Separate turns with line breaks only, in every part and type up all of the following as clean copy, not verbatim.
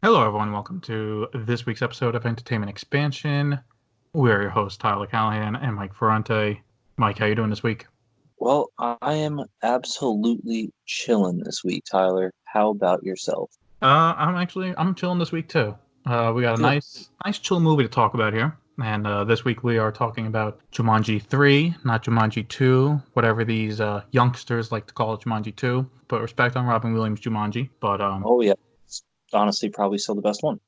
Hello, everyone. Welcome to this week's episode of Entertainment Expansion. We're your hosts, Tyler Callahan and Mike Ferrante. Mike, how you doing this week?
Well, I am absolutely chilling this week, Tyler. How about yourself?
I'm chilling this week too. We got a
Good.
nice chill movie to talk about here. And this week we are talking about Jumanji 3, not Jumanji 2, whatever these youngsters like to call it, Jumanji 2. But respect on Robin Williams' Jumanji.
Oh yeah, it's honestly probably still the best one.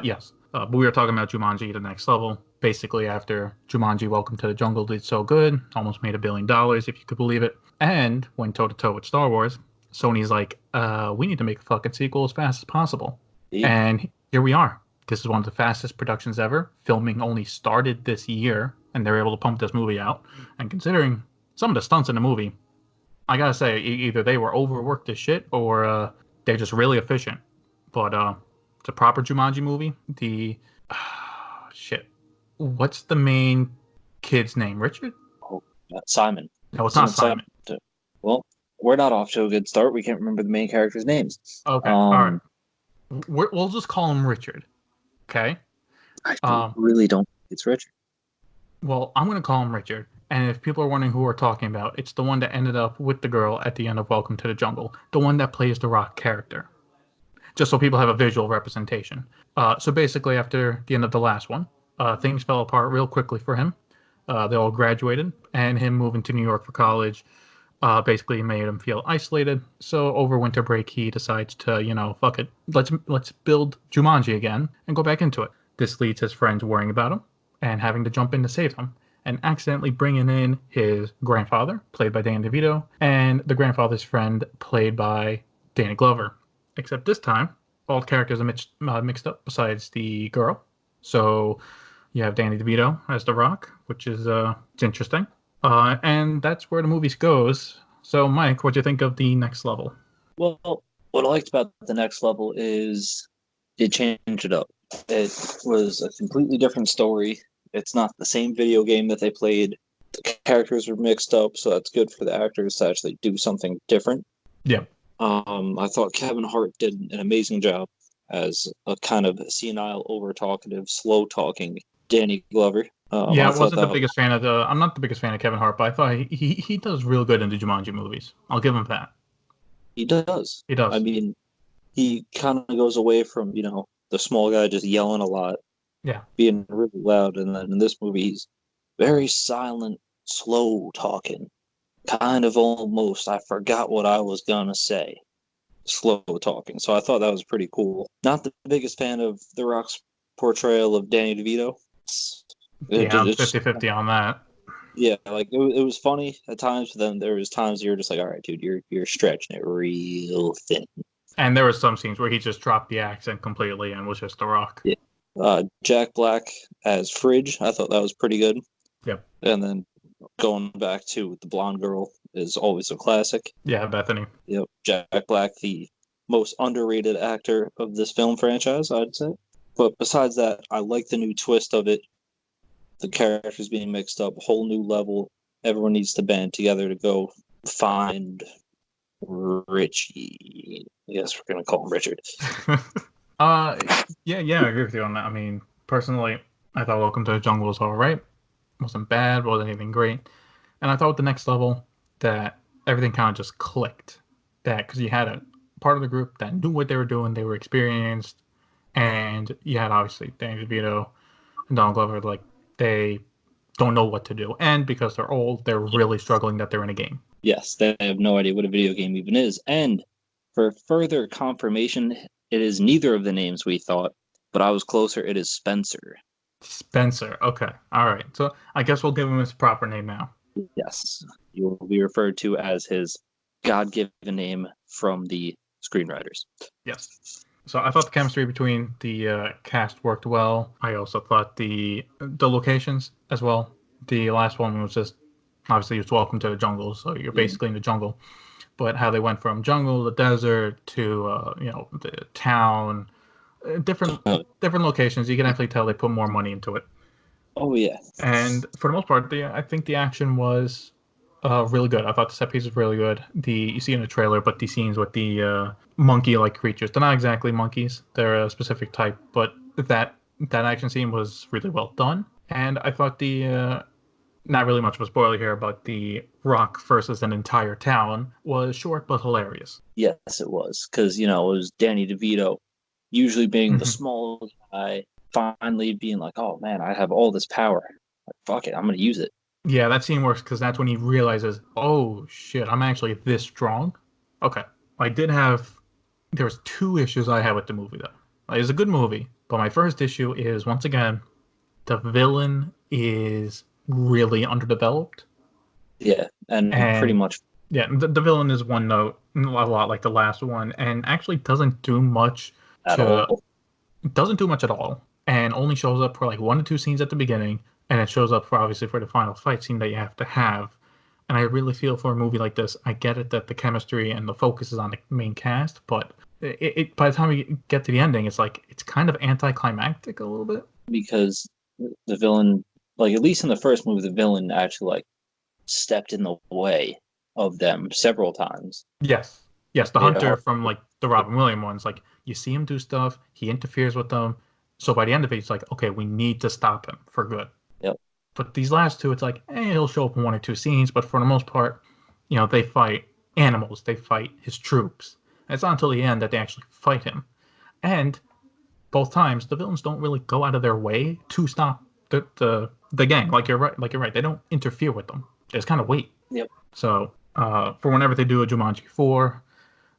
Yes. But we were talking about Jumanji, the next level. Basically, after Jumanji Welcome to the Jungle did so good, almost made $1 billion, if you could believe it, and went toe to toe with Star Wars, Sony's like, we need to make a fucking sequel as fast as possible.
Yep.
And here we are. This is one of the fastest productions ever. Filming only started this year, and they're able to pump this movie out. And considering some of the stunts in the movie, I gotta say, either they were overworked as shit, or they're just really efficient. But it's a proper Jumanji movie. Shit. What's the main kid's name? Richard?
Oh, Simon.
No, it's not Simon.
Well, we're not off to a good start. We can't remember the main characters' names.
Okay, all right. We'll just call him Richard. Okay.
I really don't think it's Richard.
Well, I'm gonna call him Richard. And if people are wondering who we're talking about, it's the one that ended up with the girl at the end of Welcome to the Jungle, the one that plays the Rock character. Just so people have a visual representation. So basically, after the end of the last one, things fell apart real quickly for him. They all graduated, and him moving to New York for college basically made him feel isolated. So over winter break, he decides to, fuck it, let's build Jumanji again and go back into it. This leads his friends worrying about him and having to jump in to save him, and accidentally bringing in his grandfather, played by Danny DeVito, and the grandfather's friend, played by Danny Glover. Except this time, all the characters are mixed up besides the girl. So you have Danny DeVito as The Rock, which is it's interesting. And that's where the movie goes. So, Mike, what do you think of the next level?
Well, what I liked about the next level is it changed it up. It was a completely different story. It's not the same video game that they played. The characters were mixed up, so that's good for the actors to actually do something different.
Yeah.
I thought Kevin Hart did an amazing job as a kind of senile, over-talkative, slow-talking Danny Glover.
I wasn't the biggest fan of the. I'm not the biggest fan of Kevin Hart, but I thought he does real good in the Jumanji movies. I'll give him that.
He does.
He does.
I mean, he kind of goes away from the small guy just yelling a lot, being really loud, and then in this movie he's very silent, slow talking, kind of almost. I forgot what I was gonna say. Slow talking. So I thought that was pretty cool. Not the biggest fan of The Rock's portrayal of Danny DeVito.
I'm 50-50 on that.
Yeah, like it was funny at times, but then there was times you're just like, all right, dude, you're stretching it real thin.
And there were some scenes where he just dropped the accent completely and was just The Rock.
Yeah. Jack Black as Fridge, I thought that was pretty good.
Yep.
And then going back to the blonde girl is always a classic.
Yeah, Bethany.
Yep. Jack Black, the most underrated actor of this film franchise, I'd say. But besides that, I like the new twist of it. The characters being mixed up, whole new level. Everyone needs to band together to go find Richie. Yes, we're gonna call him Richard.
I agree with you on that. I mean, personally, I thought Welcome to the Jungle was all right. Wasn't bad, wasn't anything great. And I thought with the next level that everything kind of just clicked. That because you had a part of the group that knew what they were doing, they were experienced, and you had obviously Danny DeVito and Donald Glover, like they don't know what to do, and because they're old, they're really struggling that they're in a game.
Yes, they have no idea what a video game even is. And for further confirmation, it is neither of the names we thought, but I was closer. It is Spencer.
Spencer. Okay. All right. So I guess we'll give him his proper name now.
Yes. You will be referred to as his God-given name from the screenwriters.
Yes. So I thought the chemistry between the cast worked well. I also thought the locations as well. The last one was just, obviously it's Welcome to the Jungle, so you're basically in the jungle. But how they went from jungle, the desert, to the town, different locations, you can actually tell they put more money into it.
Oh yeah.
And for the most part, I think the action was Really good. I thought the set piece was really good. You see in the trailer, but the scenes with the monkey-like creatures, they're not exactly monkeys. They're a specific type, but that action scene was really well done. And I thought not really much of a spoiler here, but the Rock versus an entire town was short but hilarious.
Yes, it was. Because, it was Danny DeVito, usually being the small guy, finally being like, oh man, I have all this power. Like, fuck it, I'm going to use it.
Yeah, that scene works because that's when he realizes, oh shit, I'm actually this strong. Okay. There was 2 issues I had with the movie though. It's a good movie, but my first issue is, once again, the villain is really underdeveloped.
Yeah, and pretty much.
Yeah, the villain is one note, a lot like the last one, and actually doesn't do much
at all.
Doesn't do much at all, and only shows up for like 1 to 2 scenes at the beginning, and it shows up obviously for the final fight scene that you have to have. And I really feel for a movie like this, I get it that the chemistry and the focus is on the main cast, but by the time we get to the ending, it's kind of anticlimactic a little bit.
Because the villain, like, at least in the first movie, the villain actually like stepped in the way of them several times.
Yes, the hunter from like the Robin Williams ones, like you see him do stuff, he interferes with them. So by the end of it, it's like, okay, we need to stop him for good.
Yep.
But these last 2, it's like, he'll show up in 1 or 2 scenes, but for the most part, they fight animals, they fight his troops. And it's not until the end that they actually fight him. And both times, the villains don't really go out of their way to stop the gang. Like you're right. They don't interfere with them. They just kind of wait.
Yep.
So for whenever they do a Jumanji 4,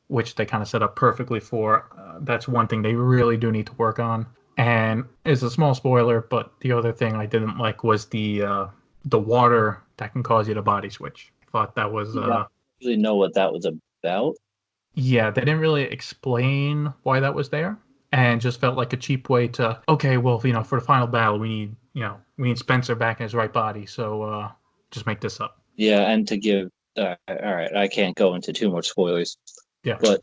which they kind of set up perfectly for, that's one thing they really do need to work on. And it's a small spoiler, but the other thing I didn't like was the water that can cause you to body switch. I thought that was...
I really know what that was about.
Yeah, they didn't really explain why that was there, and just felt like a cheap way to, okay, well, for the final battle, we need Spencer back in his right body, so just make this up.
Yeah, and to give... all right, I can't go into too much spoilers.
Yeah.
But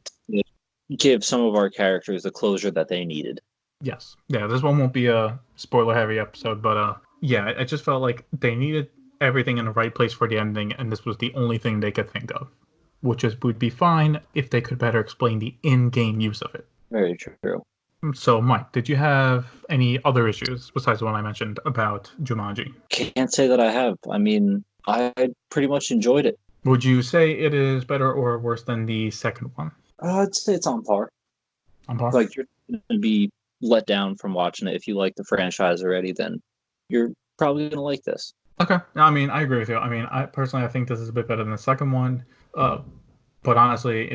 give some of our characters the closure that they needed.
Yes. Yeah, this one won't be a spoiler-heavy episode, but yeah, it just felt like they needed everything in the right place for the ending, and this was the only thing they could think of, which would be fine if they could better explain the in-game use of it.
Very true.
So, Mike, did you have any other issues besides the one I mentioned about Jumanji?
Can't say that I have. I mean, I pretty much enjoyed it.
Would you say it is better or worse than the second one?
I'd say it's on par.
On par?
Like, you're going to be let down from watching it. If you like the franchise already, then you're probably going to like this.
Okay. I mean, I agree with you. I mean, I think this is a bit better than the second one. But honestly,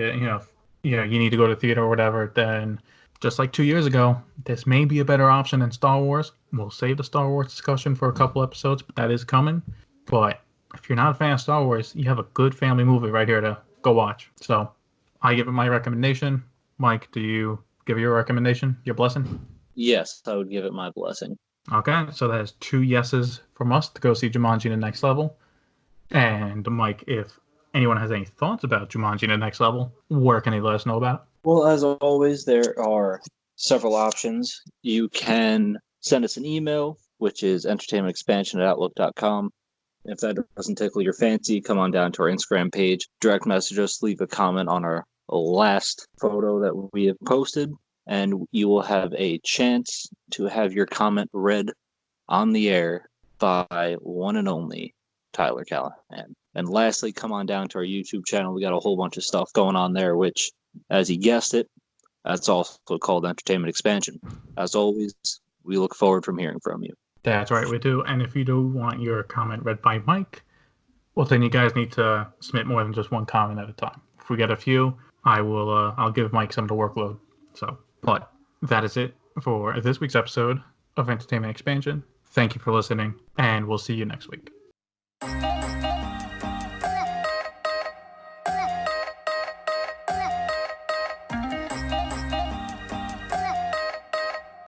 you need to go to the theater or whatever, then just like 2 years ago, this may be a better option than Star Wars. We'll save the Star Wars discussion for a couple episodes, but that is coming. But if you're not a fan of Star Wars, you have a good family movie right here to go watch. So I give it my recommendation. Mike, do you give your recommendation, your blessing?
Yes, I would give it my blessing.
Okay, so that is 2 yeses from us to go see Jumanji the Next Level. And Mike, if anyone has any thoughts about Jumanji the Next Level, where can they let us know about?
Well, as always, there are several options. You can send us an email, which is entertainmentexpansion@outlook.com. If that doesn't tickle your fancy, come on down to our Instagram page, direct message us, leave a comment on our last photo that we have posted, and you will have a chance to have your comment read on the air by one and only Tyler Callahan. And lastly, come on down to our YouTube channel. We got a whole bunch of stuff going on there, which, as you guessed it, that's also called Entertainment Expansion. As always, we look forward from hearing from you.
That's right, we do. And if you do want your comment read by Mike, well, then you guys need to submit more than just one comment at a time. If we get a few, I'll give Mike some of the workload. So, but that is it for this week's episode of Entertainment Expansion. Thank you for listening, and we'll see you next week.